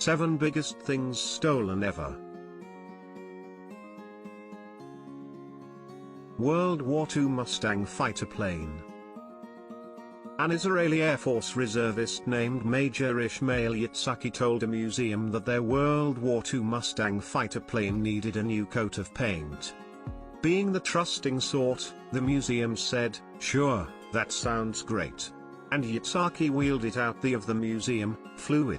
7 biggest things stolen ever. World War II Mustang fighter plane. An Israeli Air Force reservist named Major Ishmael Yitzhaki told a museum that their World War II Mustang fighter plane needed a new coat of paint. Being the trusting sort, the museum said, "Sure, that sounds great." And Yitzhaki wheeled it out of the museum, flew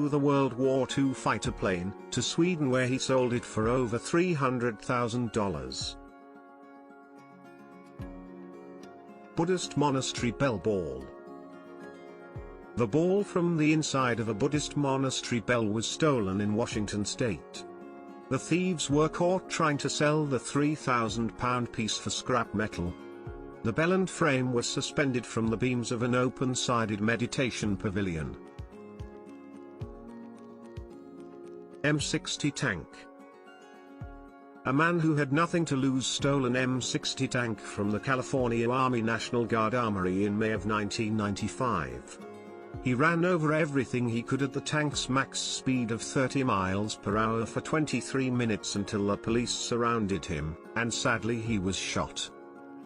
the World War II fighter plane, to Sweden where he sold it for over $300,000. Buddhist Monastery Bell Ball. The ball from the inside of a Buddhist monastery bell was stolen in Washington state. The thieves were caught trying to sell the £3,000 piece for scrap metal. The bell and frame was suspended from the beams of an open-sided meditation pavilion. M60 tank. A man who had nothing to lose stole an M60 tank from the California Army National Guard Armory in May of 1995. He ran over everything he could at the tank's max speed of 30 miles per hour for 23 minutes until the police surrounded him, and sadly he was shot.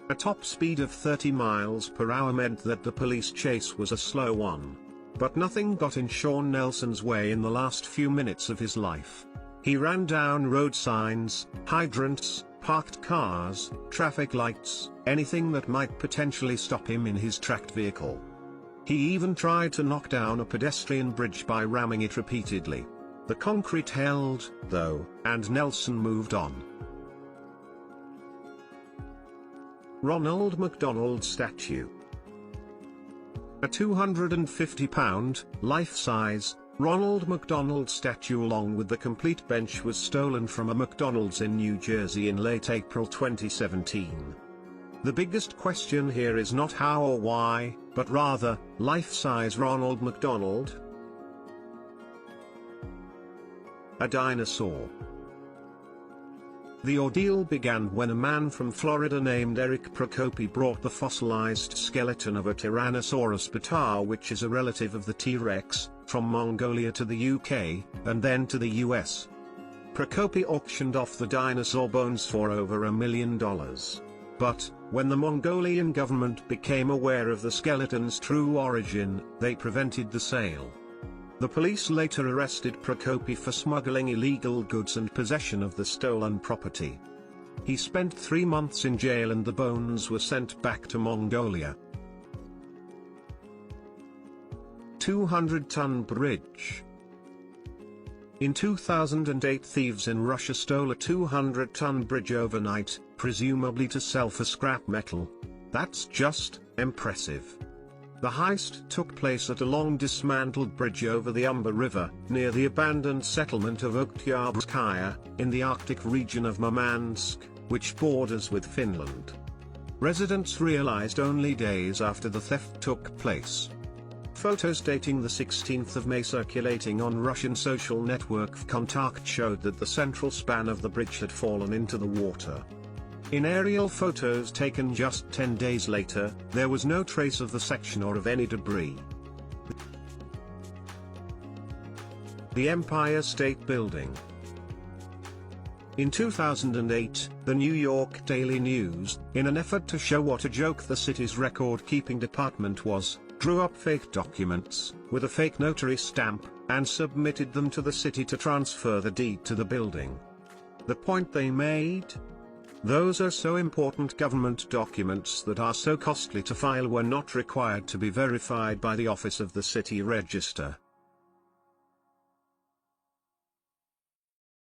A top speed of 30 miles per hour meant that the police chase was a slow one. But nothing got in Sean Nelson's way in the last few minutes of his life. He ran down road signs, hydrants, parked cars, traffic lights, anything that might potentially stop him in his tracked vehicle. He even tried to knock down a pedestrian bridge by ramming it repeatedly. The concrete held, though, and Nelson moved on. Ronald McDonald Statue. A 250-pound, life-size, Ronald McDonald statue along with the complete bench was stolen from a McDonald's in New Jersey in late April 2017. The biggest question here is not how or why, but rather, life-size Ronald McDonald? A dinosaur. The ordeal began when a man from Florida named Eric Procopi brought the fossilized skeleton of a Tyrannosaurus bata, which is a relative of the T-Rex, from Mongolia to the UK, and then to the US. Procopi auctioned off the dinosaur bones for over $1 million. But, when the Mongolian government became aware of the skeleton's true origin, they prevented the sale. The police later arrested Procopi for smuggling illegal goods and possession of the stolen property. He spent 3 months in jail and the bones were sent back to Mongolia. 200-ton bridge. In 2008, thieves in Russia stole a 200-ton bridge overnight, presumably to sell for scrap metal. That's just impressive. The heist took place at a long-dismantled bridge over the Umba River, near the abandoned settlement of Oktyabrskyia, in the Arctic region of Murmansk, which borders with Finland. Residents realized only days after the theft took place. Photos dating the 16th of May circulating on Russian social network VKontakte showed that the central span of the bridge had fallen into the water. In aerial photos taken just 10 days later, there was no trace of the section or of any debris. The Empire State Building. In 2008, the New York Daily News, in an effort to show what a joke the city's record-keeping department was, drew up fake documents, with a fake notary stamp, and submitted them to the city to transfer the deed to the building. The point they made? Those are so important government documents that are so costly to file were not required to be verified by the Office of the City Register.